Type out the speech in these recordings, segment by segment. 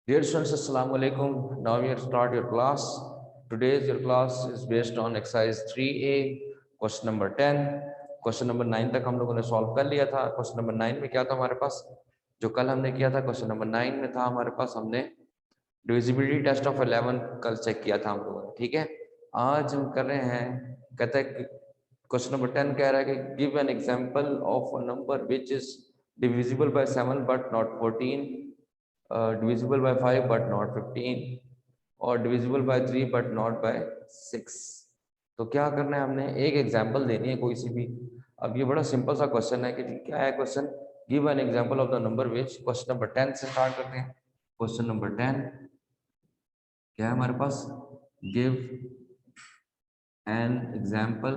Dear students, Assalamu alaikum. Now we start your class. Today's your class is based on exercise 3A, question number 10. Question number 9 तक हम लोगों ने solve कर लिया था। Question number 9 में क्या था हमारे पास, जो कल हमने किया था क्वेश्चन नंबर 9 में था हमारे पास, हमने डिविजिबिलिटी टेस्ट ऑफ 11 कल चेक किया था हम लोगों ने। ठीक है, आज हम कर रहे हैं, कहते हैं क्वेश्चन नंबर 10 कह रहा है कि give an example of a number which is divisible by 7 but not 14, divisible by 5 but not 15, और divisible by 3 but not by 6। तो क्या करना है, हमने एक एग्जांपल देनी है कोई सी भी। अब ये बड़ा सिंपल सा क्वेश्चन है कि क्या है question, give an example of the number which. Question number 10 से स्टार्ट करते हैं। क्वेश्चन नंबर 10 क्या है हमारे पास, give an example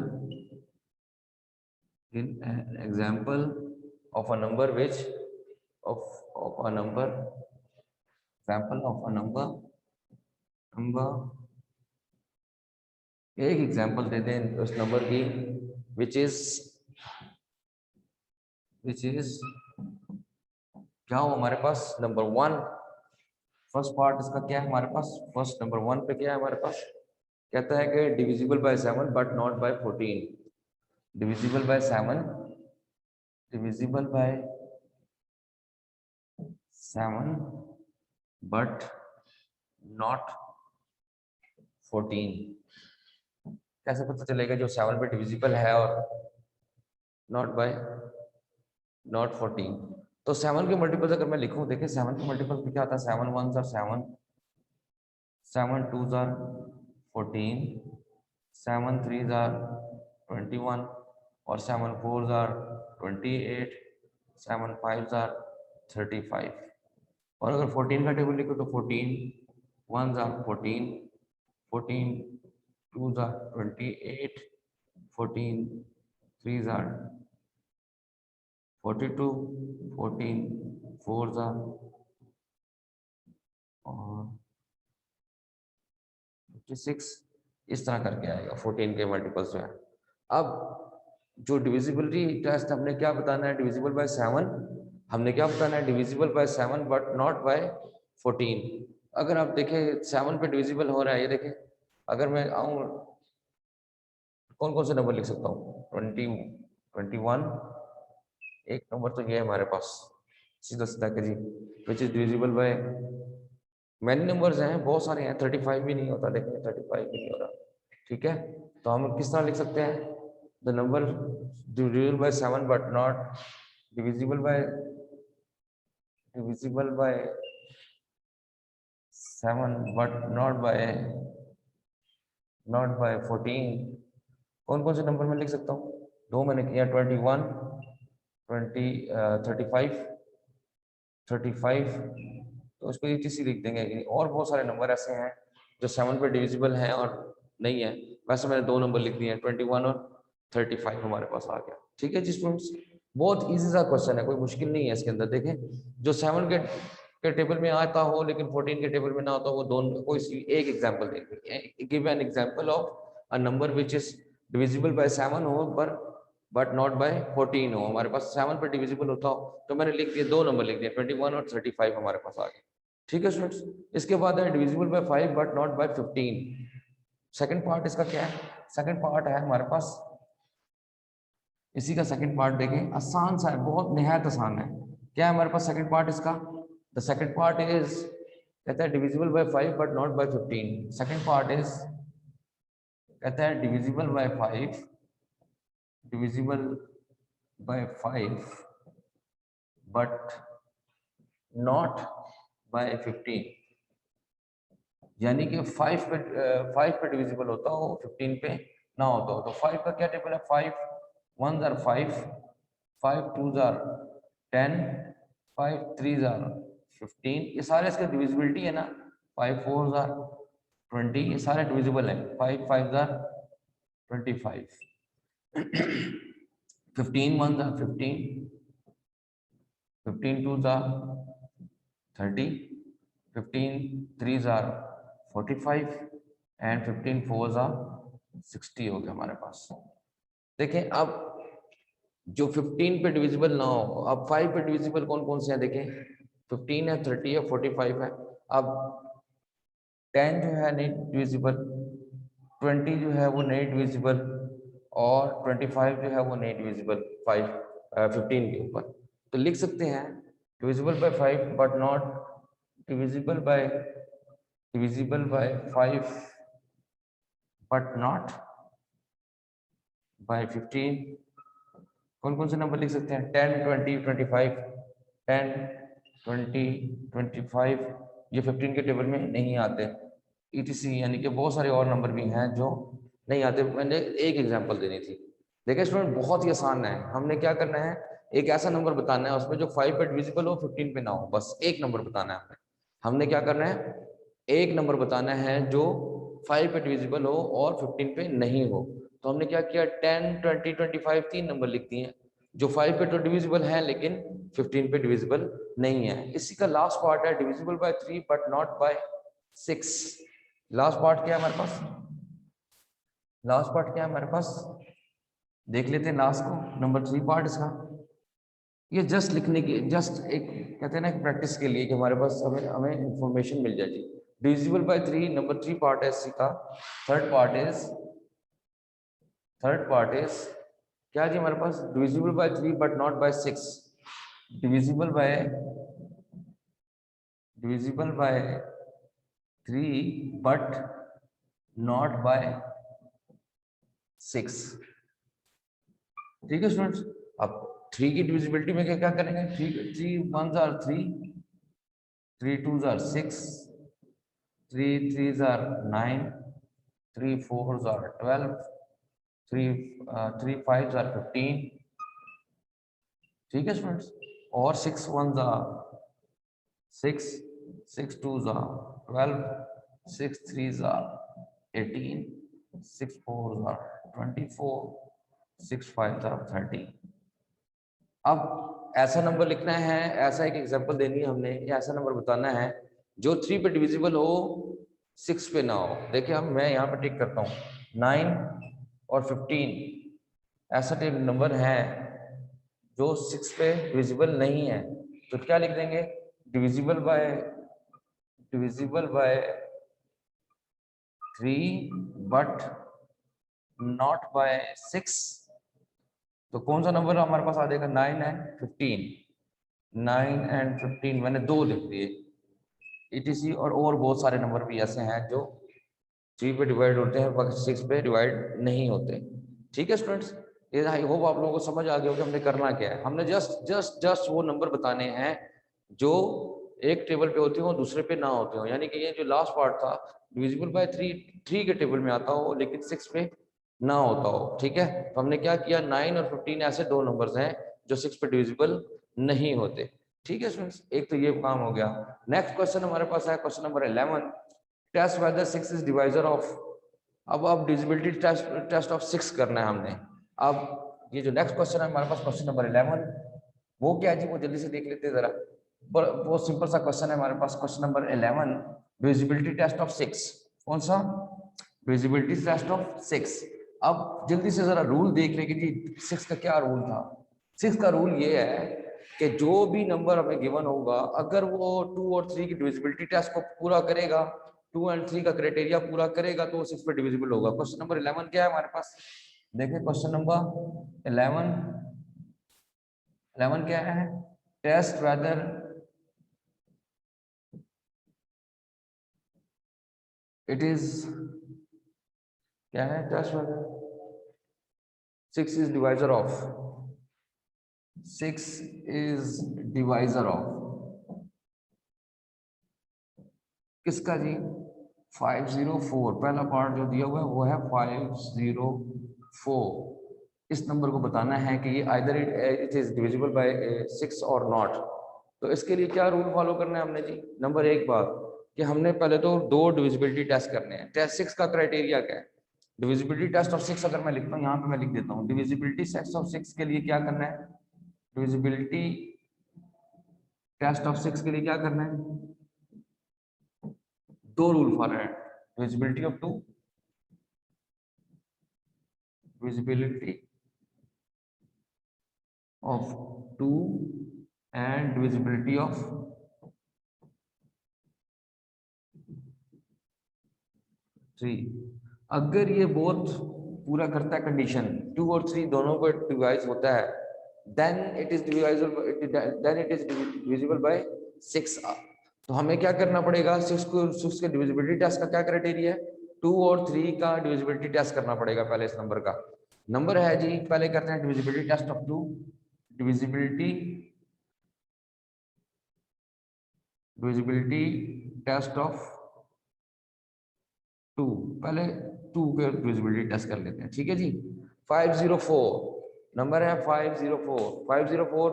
of a number which of a number, example of a number एक एग्जांपल दे दें उस नंबर की which is क्या हो हमारे पास, नंबर 1। फर्स्ट पार्ट इसका क्या है हमारे पास, फर्स्ट नंबर 1 पे क्या है हमारे पास, कहता है कि divisible by 7 but not by 14। Divisible by 7, divisible by 7 but not 14। कैसे पता चलेगा जो 7 पे डिविजिबल है और नॉट 14। तो 7 के मल्टीपल्स अगर मैं लिखूं, देखें 7 के मल्टीपल्स में क्या आता है, 7 1s are 7, 7 2s are 14, 7 3s are 21 और 7 4s आर 28, 7 5s आर 35। और अगर 14 का टेबल लिखो तो 14 1s are 14, 14 2s are 28, 14 3s are 42, 14 4s are और 56। इस तरह करके आएगा 14 के मल्टीपल्स जो है। अब जो डिविजिबिलिटी टेस्ट हमने क्या बताना है, डिविजिबल बाय 7 हमने क्या बताना है, divisible by 7 but not by 14। अगर आप देखें 7 पे डिविजिबल हो रहा है, ये देखें, अगर मैं आऊँ कौन कौन से नंबर लिख सकता हूँ, 20 21, एक नंबर तो ये है हमारे पास सीधा सीधा के जी, which is divisible by many numbers हैं, बहुत सारे हैं, 35 भी नहीं होता, देखें 35 भी नहीं हो रहा। ठीक है, तो हम किस तरह लिख सकते हैं, the number divisible by 7 but not divisible by 7 but not by 14। कौन कौन से नंबर में लिख सकता हूँ, दो मैंने किया, 21 35, तो उसको ETC लिख देंगे। और बहुत सारे नंबर ऐसे हैं जो 7 पे डिविजिबल हैं और नहीं है, वैसे मैंने दो नंबर लिख दिए हैं, 21 और 35 हमारे पास आ गया। ठीक है जी स्टूडेंट्स, बहुत इजी सा क्वेश्चन है, कोई मुश्किल नहीं है इसके अंदर। देखें जो 7 के टेबल में आता हो लेकिन 14 के टेबल में ना आता हो, वो दोनों कोई एक एग्जाम्पल देंगे, give an example of a number which is divisible by 7 हो बट नॉट बाय 14 हो। हमारे पास 7 पर डिविजिबल होता हो तो मैंने लिख दिया, दो नंबर लिख दिए, 21 और 35 हमारे पास आ गए। ठीक है स्टूडेंट्स, इसके बाद है divisible by 5 but not by 15। Second part इसका क्या है, सेकंड पार्ट है हमारे पास, इसी का सेकंड पार्ट देखें, आसान सा है, बहुत निहायत आसान है। क्या है हमारे पास सेकंड पार्ट इसका, द सेकंड पार्ट इज, कहता है divisible by 5 but not by 15। Second part is, कहता है divisible by 5, divisible by 5 but not by 15। यानी कि 5 पे डिविजिबल होता हो, 15 पे ना होता हो। तो 5 का क्या टेबल है, 5 1s are 5, 5 2s are 10, 5 3s are 15। ये सारे इसके डिविजिबिलिटी है ना, 5 4s आर 20, ये सारे डिविजिबल है। 5 5s are 25, 15 1s are 15, 15 2s are 30, 15 3s are 45 and 15 4s are 60 हो गया हमारे पास। देखें अब जो 15 पे डिविजिबल ना हो, अब 5 पे डिविजिबल कौन कौन से हैं देखें, 15 है, 30 है, 45 है। अब 10 जो है नहीं डिविजिबल, 20 जो है वो नहीं डिविजिबल, और 25 जो है वो नहीं डिविजिबल 15 के ऊपर। तो लिख सकते हैं divisible by 5 but not divisible by 5 but not by 15। कौन कौन से नंबर लिख सकते हैं? 10, 20, 25। 10, 20, 25 ये 15 के टेबल में नहीं आते। ETC यानी कि बहुत सारे और नंबर भी हैं जो नहीं आते। मैंने एक एग्जांपल देनी थी। देखिए स्टूडेंट, बहुत ही आसान है। हमने क्या करना है, एक ऐसा नंबर बताना है उसमें जो 5 पे डिविजिबल हो, 15 पे ना हो। बस एक नंबर बताना है हमने क्या करना है, एक नंबर बताना है जो 5 पे डिविजिबल हो और 15 पे नहीं हो। तो हमने क्या किया, 10, 20, 25 तीन नंबर लिख दिए जो 5 पे तो डिविजिबल है लेकिन 15 पे डिविजिबल नहीं है। इसी का लास्ट पार्ट है divisible by 3 but not by 6। Last part क्या है हमारे पास? लास्ट पार्ट क्या है हमारे पास? देख लेते हैं लास्ट को, नंबर 3 पार्ट इसका। ये जस्ट लिखने की, जस्ट एक कहते हैं ना एक प्रैक्टिस के लिए कि हमारे पास हमें हमें इंफॉर्मेशन मिल जाए जी। डिविजिबल बाय 3 नंबर 3 पार्ट है इसी का। थर्ड पार्ट इज क्या जी हमारे पास? Divisible by 3 but not by 6। Divisible by 3 but not by 6। ठीक है स्टूडेंट्स, अब 3 की डिविजिबिलिटी में क्या क्या करेंगे? 3 1s are 3, 3 2s are 6, 3 3s are 9, 3 4s are 12, 3 5s are 15। ठीक है स्टूडेंट्स, और 6 1s are 6, 6 2s are 12, 6 3s are 18, 6 4s are 24, 6 5s are 30। अब ऐसा नंबर लिखना है, ऐसा एक एग्जांपल देनी है हमने, या ऐसा नंबर बताना है जो 3 पे डिविजिबल हो, 6 पे ना हो। देखिए अब मैं यहाँ पे टिक करता हूँ 9 और 15 ऐसा एक नंबर है जो 6 पे डिविजिबल नहीं है। तो क्या लिख देंगे? Divisible by 3 but not by 6। तो कौन सा नंबर हमारे पास आ जाएगा? 9 एंड 15। 9 एंड 15 मैंने दो लिख दिए। ETC और बहुत सारे नंबर भी ऐसे हैं जो 3 पे डिवाइड होते हैं बाकी 6 पे डिवाइड नहीं होते। ठीक है स्टूडेंट्स, ये आई होप आप लोगों को समझ आ गया हो कि हमने करना क्या है। हमने जस्ट वो नंबर बताने हैं जो एक टेबल पे होते हो दूसरे पे ना होते हो। यानी कि ये जो लास्ट पार्ट था डिविजिबल बाय 3 के टेबल में आता हो लेकिन 6 पे ना होता हो। ठीक है, तो हमने क्या किया, 9 और 15 ऐसे दो नंबर्स हैं जो 6 पे डिविजिबल नहीं होते। ठीक है स्टूडेंट्स, एक तो ये काम हो गया। नेक्स्ट क्वेश्चन हमारे पास है question number 11, test whether 6 is divisor of. अब डिविजिबिलिटी टेस्ट ऑफ 6 करना है हमने। अब ये जो नेक्स्ट क्वेश्चन है हमारे पास क्वेश्चन नंबर 11, वो क्या है जी, वो जल्दी से देख लेते हैं जरा। बहुत सिंपल सा क्वेश्चन है हमारे पास question number 11, divisibility test of 6। कौन सा? Divisibility test of 6। अब जल्दी से जरा रूल देख लेंगे जी 6 का क्या रूल था। 6 का रूल ये है कि जो भी नंबर हमें गिवन होगा अगर वो 2 और 3 की डिविजिबिलिटी टेस्ट को पूरा करेगा, 2 एंड 3 का क्राइटेरिया पूरा करेगा तो 6 पे डिविजिबल होगा। क्वेश्चन नंबर 11 क्या है हमारे पास? देखिए क्वेश्चन नंबर 11 क्या है? टेस्ट वेदर इट इज, क्या है test whether 6 is divisor of, 6 is divisor of किसका जी? 504। पहला पार्ट जो दिया हुआ है वो है 504। इस नंबर को बताना है कि ये either it is divisible by 6 और नॉट। तो इसके लिए क्या रूल फॉलो करना है हमने जी? नंबर एक बात कि हमने पहले तो दो डिविजिबिलिटी टेस्ट करने हैं। टेस्ट 6 का क्राइटेरिया क्या है? डिविजिबिलिटी टेस्ट ऑफ 6 अगर मैं लिखता हूँ यहाँ पे, मैं लिख देता हूँ डिविजिबिलिटी टेस्ट ऑफ 6 के लिए क्या करना है? डिविजिबिलिटी टेस्ट ऑफ 6 के लिए क्या करना है? दो रूल फॉलो है। Divisibility of 2, divisibility of 2 and divisibility of 3। अगर ये बोथ पूरा करता है कंडीशन, 2 और 3 दोनों को डिवाइड होता है, then it is divisible by 6। तो हमें क्या करना पड़ेगा, 6 के डिविजिबिलिटी टेस्ट का क्या क्राइटेरिया है, 2 और 3 का डिविजिबिलिटी टेस्ट करना पड़ेगा पहले इस नंबर का। नंबर है जी, पहले करते हैं divisibility test of 2, divisibility test of 2, पहले 2 के डिविजिबिलिटी टेस्ट कर लेते हैं, ठीक है जी। 504 नंबर है, 504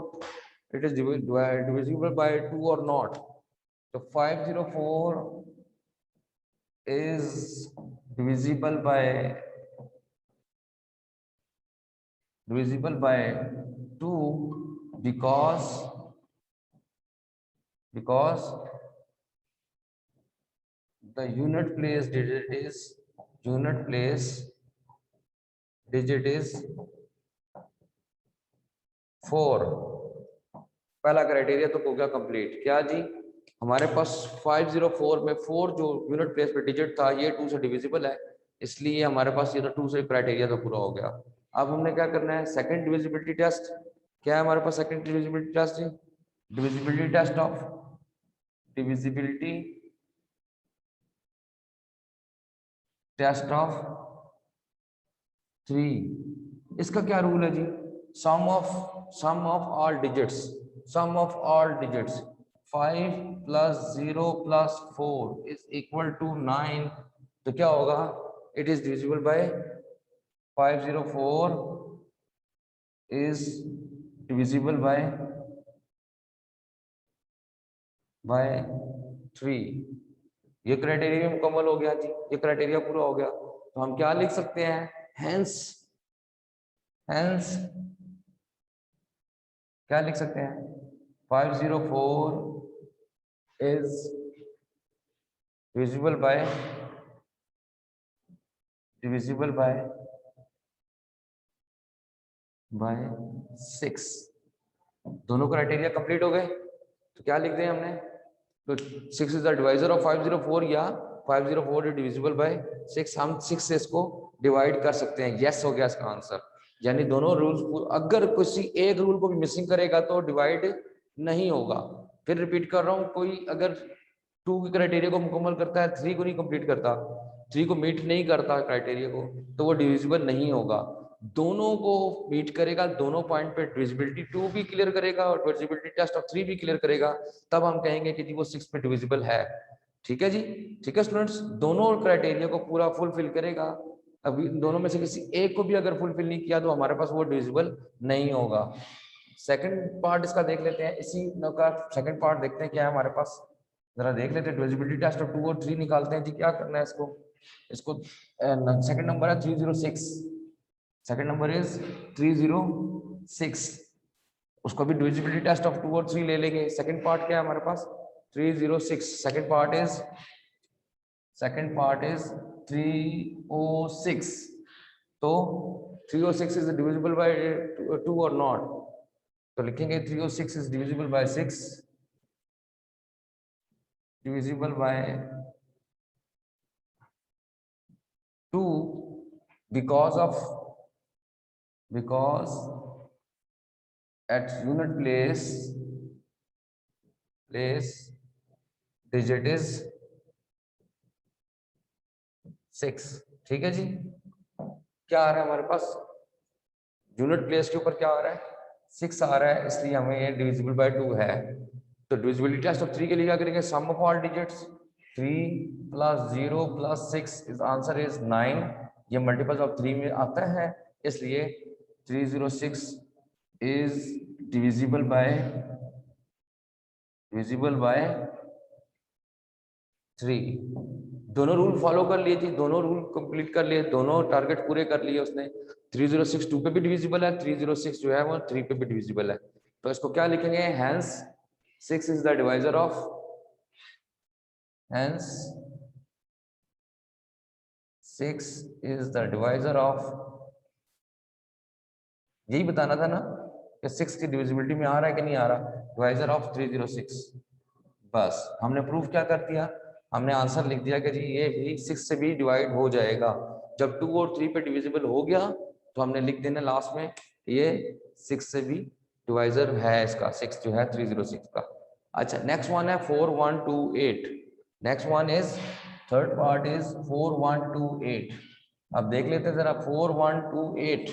इट इज डिविजिबल बाय 2 और नॉट। तो 504 is divisible by 2 because the unit place digit is 4। पहला क्राइटेरिया तो हो गया कंप्लीट। क्या जी, हमारे पास 504 में 4 जो यूनिट प्लेस पे डिजिट था ये 2 से डिविजिबल है, इसलिए हमारे पास ये तो 2 से क्राइटेरिया तो पूरा हो गया। अब हमने क्या करना है, सेकंड डिविजिबिलिटी टेस्ट। क्या है हमारे पास second divisibility test? Divisibility test of three. इसका क्या रूल है जी, sum of all digits 5 + 0 + 4 is equal to 9। तो क्या होगा, it is divisible by 504 is divisible by 3। ये क्राइटेरिया मुकम्मल हो गया जी, ये क्राइटेरिया पूरा हो गया। तो हम क्या लिख सकते हैं, हेंस क्या लिख सकते हैं, 504 इज divisible by 6। दोनों क्राइटेरिया कंप्लीट हो गए। तो क्या लिख दें हमने, तो 6 इज द डिवाइजर ऑफ 504 या 504 इज डिविजिबल बाय 6। हम 6 से इसको डिवाइड कर सकते हैं। यस हो गया इसका आंसर। यानी दोनों रूल्स, अगर किसी एक रूल को भी मिसिंग करेगा तो डिवाइड नहीं होगा। फिर रिपीट कर रहा हूं, कोई अगर 2 के क्राइटेरिया को मुकम्मल करता है, 3 को नहीं कंप्लीट करता, 3 को मीट नहीं करता क्राइटेरिया को, तो वो डिविजिबल नहीं होगा। दोनों को मीट करेगा, दोनों पॉइंट पे डिविजिबिलिटी 2 भी क्लियर करेगा और डिविजिबिलिटी टेस्ट ऑफ 3 भी क्लियर करेगा, तब हम कहेंगे कि जी वो 6 पे डिविजिबल है। ठीक है जी, ठीक है स्टूडेंट्स, दोनों क्राइटेरिया को पूरा फुलफिल करेगा। अभी दोनों में से किसी एक को भी अगर फुलफिल नहीं किया तो हमारे पास वो डिविजिबल नहीं होगा। सेकंड पार्ट इसका देख लेते हैं, इसी का सेकंड पार्ट देखते हैं क्या है हमारे पास, जरा देख लेते हैं। डिविजिबिलिटी टेस्ट ऑफ 2 और 3 निकालते हैं जी। क्या करना है इसको सेकंड नंबर है 306, सेकंड नंबर इज 306। उसको भी डिविजिबिलिटी टेस्ट ऑफ 2 और 3 ले लेंगे। सेकंड पार्ट क्या है हमारे पास, 306। Second part is 306। तो 306 इज डिविजिबल बाय 2 और नॉट। तो लिखेंगे 306 is divisible by 6, divisible by 2 because at unit place digit is 6। ठीक है जी, क्या आ रहा है हमारे पास, यूनिट प्लेस के ऊपर क्या आ रहा है, 6 आ रहा है, इसलिए हमें ये डिविजिबल बाय 2 है। तो डिविजिबिलिटी टेस्ट ऑफ 3 के लिए क्या करेंगे, sum of all digits 3 + 0 + 6 is answer is 9। ये मल्टीपल्स ऑफ 3 में आता है, इसलिए 306 इज डिविजिबल बाय 3। दोनों रूल फॉलो कर लिए थी, दोनों रूल कंप्लीट कर लिए, दोनों टारगेट पूरे कर लिए उसने। 306 2 पे भी डिविजिबल है, 306 जो है वो 3 पे भी डिविजिबल है। तो इसको क्या लिखेंगे, hence 6 is the divisor of 6 is the divisor of, यही बताना था ना कि 6 की डिविजिबिलिटी में आ रहा है कि नहीं आ रहा, डिवाइजर ऑफ 306। बस हमने प्रूफ क्या कर दिया, हमने आंसर लिख दिया कि जी ये भी 6 से भी डिवाइड हो जाएगा। जब 2 और 3 पे डिविजिबल हो गया तो हमने लिख देना लास्ट में ये 6 से भी डिवाइजर है इसका, 6 जो है 306 का। अच्छा नेक्स्ट वन है 4128। Next one is third part is 4128। अब देख लेते हैं जरा 4128,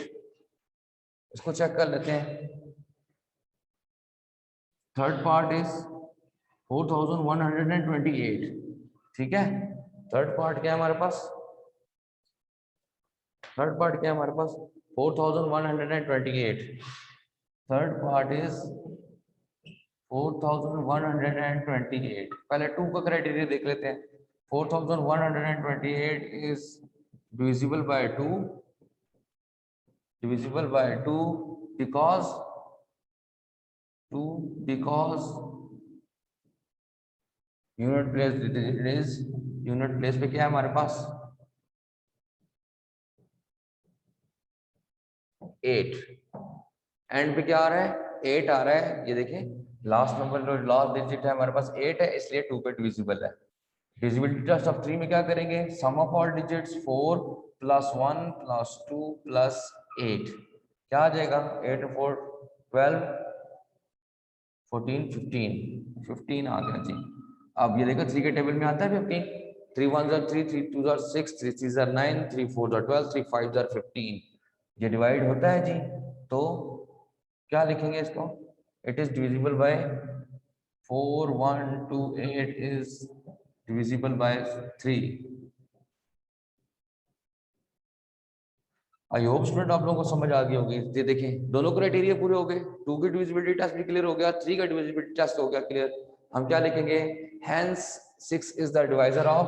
इसको चेक कर लेते हैं। थर्ड पार्ट इज 4128, ठीक है। थर्ड पार्ट क्या है हमारे पास, थर्ड पार्ट क्या है हमारे पास 4128। Third part is 4128। पहले 2 का क्राइटेरिया देख लेते हैं। 4128 is divisible by 2, divisible by 2 because unit place, it is unit place पे क्या है हमारे पास 8, एंड पे क्या आ रहा है 8 आ रहा है। ये देखिए लास्ट नंबर जो लास्ट डिजिट है हमारे पास 8 है, इसलिए 2 पे डिविजिबल है। डिविजिबिलिटी टेस्ट ऑफ 3 में क्या करेंगे, sum of all digits 4 plus 1 plus 2 plus 8 क्या आ जाएगा 8 4 12 14 15 आ गया जी। अब ये देखो 3 के टेबल में आता है 15, 3 1 3 3 2 6 3 3 9 3 4 12 3 5 15, ये डिवाइड होता है जी। तो क्या लिखेंगे इसको, it is divisible bye 4128 is divisible by 3। I hope student आप लोगों को समझ आ गई होगी। ये देखें दोनों क्राइटेरिया पूरे हो गए, 2 की डिविजिबिलिटी टेस्ट भी क्लियर हो गया, 3 का डिविजिबिलिटी टेस्ट हो गया क्लियर। हम क्या लिखेंगे, hence 6 is the divisor of,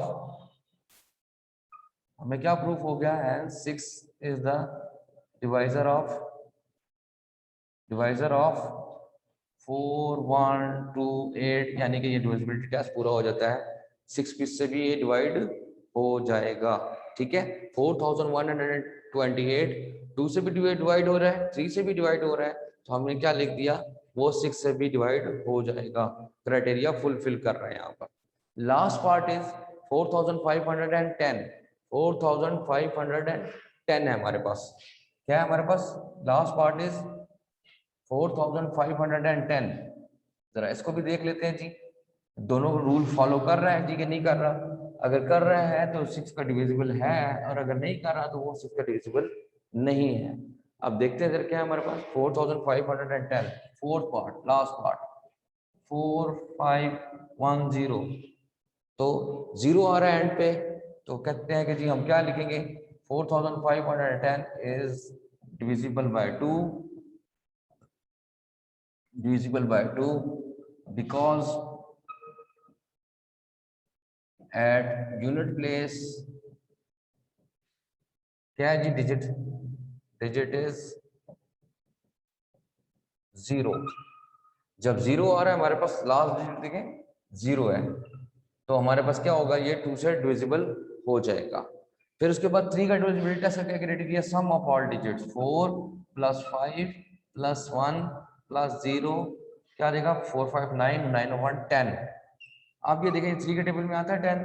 हमें क्या प्रूफ हो गया, hence 6 is the divisor of 4128, यानी कि ये डिविजिबिलिटी टेस्ट पूरा हो जाता है, 6 पीस से भी ये डिवाइड हो जाएगा, ठीक है। 4128 2 से भी डिवाइड हो रहा है, 3 से भी डिवाइड हो रहा है, तो हमने क्या लिख दिया, वो 6 से भी डिवाइड हो जाएगा, क्राइटेरिया फुलफिल कर रहे हैं यहाँ पर। लास्ट पार्ट इज 4510, 4510 है हमारे पास, क्या है हमारे पास, लास्ट पार्ट इज 4510। जरा इसको भी देख लेते हैं जी, दोनों रूल फॉलो कर रहा है जी कि नहीं कर रहा। अगर कर रहा है तो 6 का डिविजिबल है, और अगर नहीं कर रहा तो वो 6 का डिविजिबल नहीं है। अब देखते हैं इधर क्या है हमारे पास 4510, फोर्थ पार्ट लास्ट पार्ट 4510, तो 0 आ रहा है एंड पे, तो कहते हैं कि जी हम क्या लिखेंगे, 4510 is divisible bye 2, divisible by 2 because at unit place क्या है जी, डिजिट इज 0। जब 0 आ रहा है हमारे पास, लास्ट डिजिट देखें 0 है, तो हमारे पास क्या होगा, ये 2 से डिविजिबल हो जाएगा। फिर उसके बाद 3 का डिविजिबिलिटी टेस्ट क्या criteria, sum of all digits 4 plus 5 plus 1 plus 0 क्या देगा 4 5 9 9 1 10। आप ये देखें 3 के टेबल में आता है 10,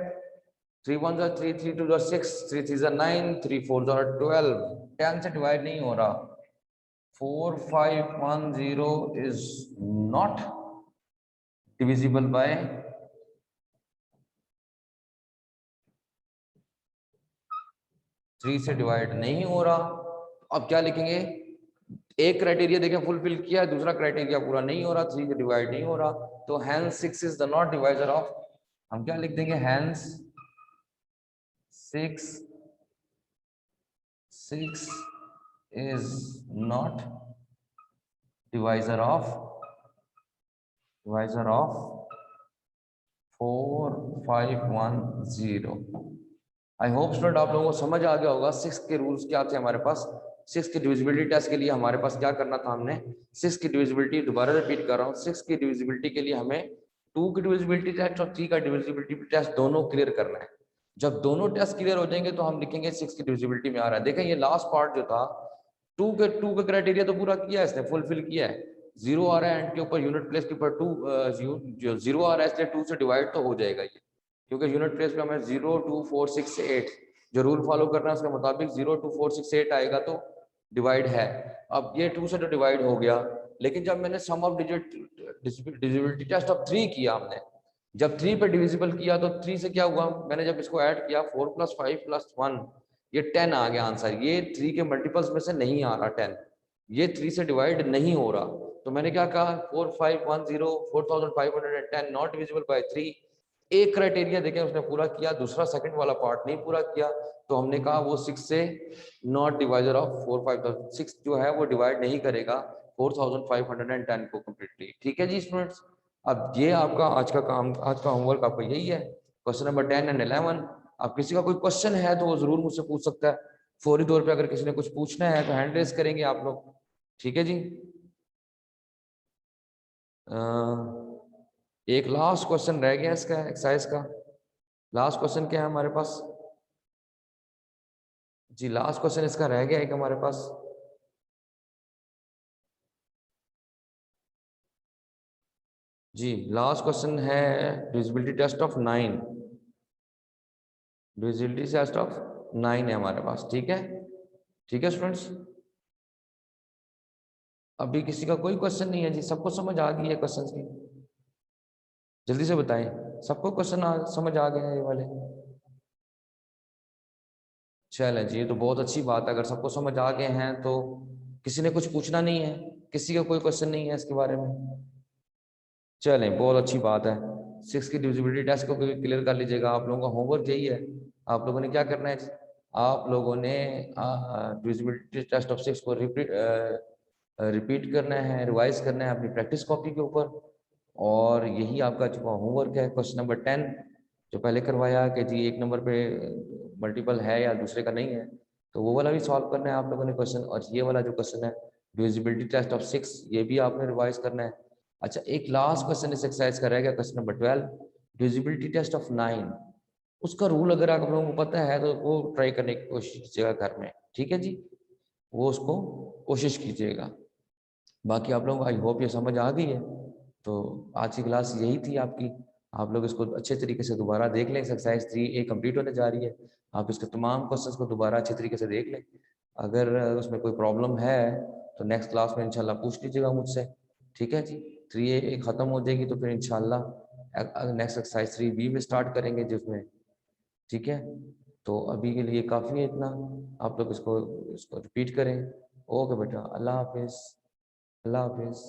3 1 3 3 2 6 3 3 9 3 4 12, 10 से डिवाइड नहीं हो रहा। 4510 is not divisible by 3 से डिवाइड नहीं हो रहा। अब क्या लिखेंगे, एक क्राइटेरिया देखें फुलफिल किया, दूसरा क्राइटेरिया पूरा नहीं हो रहा, 3 से डिवाइड नहीं हो रहा, तो hence 6 is the not divisor of, हम क्या लिख देंगे, hence 6 is not divisor of 4510। I hope student आप लोगों को समझ आ गया होगा 6 के रूल्स क्या थे हमारे पास। 6 की डिविजिबिलिटी टेस्ट के लिए हमारे पास क्या करना था, हमने 6 की डिविजिबिलिटी, दोबारा रिपीट कर रहा हूँ, 6 की डिविजिबिलिटी के लिए हमें 2 की डिविजिबिलिटी टेस्ट और 3 का डिविजिबिलिटी टेस्ट दोनों क्लियर करना है। जब दोनों टेस्ट क्लियर हो जाएंगे तो हम लिखेंगे 6 की डिविजिबिलिटी में आ रहा है। देखें ये लास्ट पार्ट जो था 2 का क्राइटेरिया तो पूरा किया है इसने, फुलफिल किया है, 0 आ रहा है एंड के ऊपर यूनिट प्लेस के ऊपर 2 जो 0 आ रहा है, इसलिए 2 से डिवाइड तो हो जाएगा ये, क्योंकि यूनिट प्लेस पे हमें 0 2 4 6 8 जो रूल फॉलो करना है उसके मुताबिक 0 2 4 6 8 आएगा तो डिवाइड है। अब ये 2 से तो डिवाइड हो गया, लेकिन जब मैंने sum of digit divisibility test of 3 किया हमने, जब 3 पे डिविजिबल किया तो 3 से क्या हुआ, मैंने जब इसको ऐड किया 4 + 5 + 1 ये 10 आ गया आंसर। ये 3 के मल्टीपल्स में से नहीं आ रहा 10, ये 3 से डिवाइड नहीं हो रहा। तो मैंने क्या कहा 4510 4510 नॉट डिविजिबल बाय 3। एक क्राइटेरिया देखें उसने पूरा किया, दूसरा सेकंड वाला पार्ट नहीं पूरा किया, तो हमने कहा वो 6 से नॉट डिवाइजर ऑफ 4506 जो है वो डिवाइड नहीं करेगा 4510 को कम्प्लीटली। ठीक है जी स्टूडेंट्स, अब ये आपका आज का काम, आज का होमवर्क आपका यही है, क्वेश्चन नंबर 10 एंड 11। अब किसी का कोई क्वेश्चन है तो वो जरूर मुझसे पूछ सकता है फौरी तौर पे, अगर किसी ने कुछ पूछना है तो हैंड रेस करेंगे आप लोग। ठीक है जी। एक लास्ट क्वेश्चन रह गया इसका एक्सरसाइज का। लास्ट क्वेश्चन क्या है हमारे पास जी, लास्ट क्वेश्चन इसका रह गया एक हमारे पास। जी लास्ट क्वेश्चन है divisibility test of 9, divisibility test of 9 है हमारे पास। ठीक है, ठीक है स्टूडेंट्स। अभी किसी का कोई क्वेश्चन नहीं है जी, सबको समझ आ गई है क्वेश्चन की? जल्दी से बताएं, सबको क्वेश्चन समझ आ गए हैं ये वाले? चलें जी, ये तो बहुत अच्छी बात है, अगर सबको समझ आ गए हैं तो किसी ने कुछ पूछना नहीं है, किसी का कोई क्वेश्चन नहीं है इसके बारे में? चलें बहुत अच्छी बात है। 6 की डिविजिबिलिटी टेस्ट को क्लियर कर लीजिएगा, आप लोगों का होमवर्क यही है। आप लोगों ने क्या करना है, आप लोगों ने डिविजिबिलिटी टेस्ट ऑफ 6 को रिपीट करना है, रिवाइज करना है अपनी प्रैक्टिस कॉपी के ऊपर। और यही आपका जो होमवर्क है क्वेश्चन नंबर 10 जो पहले करवाया कि जी एक नंबर पे मल्टीपल है या दूसरे का नहीं है, तो वो वाला भी सॉल्व करना है आप लोगों ने क्वेश्चन। और ये वाला जो क्वेश्चन है डिविजिबिलिटी टेस्ट ऑफ 6 ये भी आपने रिवाइज करना है। अच्छा, एक लास्ट क्वेश्चन इस एक्सरसाइज का रह गया, question number 12 divisibility test of 9। उसका रूल अगर आप लोगों को पता है तो वो ट्राई करने की कोशिश कीजिएगा घर में। ठीक है जी, वो उसको कोशिश कीजिएगा। बाकी आप लोगों को आई होप ये समझ आ गई है। तो आज की क्लास यही थी आपकी, आप लोग इसको अच्छे तरीके से दोबारा देख लें। एक्सरसाइज 3A कंप्लीट होने जा रही है, आप इसके तमाम क्वेश्चंस को दोबारा अच्छे तरीके से देख लें। अगर उसमें कोई प्रॉब्लम है तो नेक्स्ट क्लास में इंशाल्लाह पूछ लीजिएगा मुझसे। ठीक है जी, 3A ख़त्म हो जाएगी तो फिर इंशाल्लाह नेक्स्ट एक्सरसाइज 3B में स्टार्ट करेंगे जिसमें। ठीक है, तो अभी के लिए काफ़ी है इतना, आप लोग इसको रिपीट करें। ओके बेटा, अल्लाह हाफिज़, अल्लाह हाफिज़।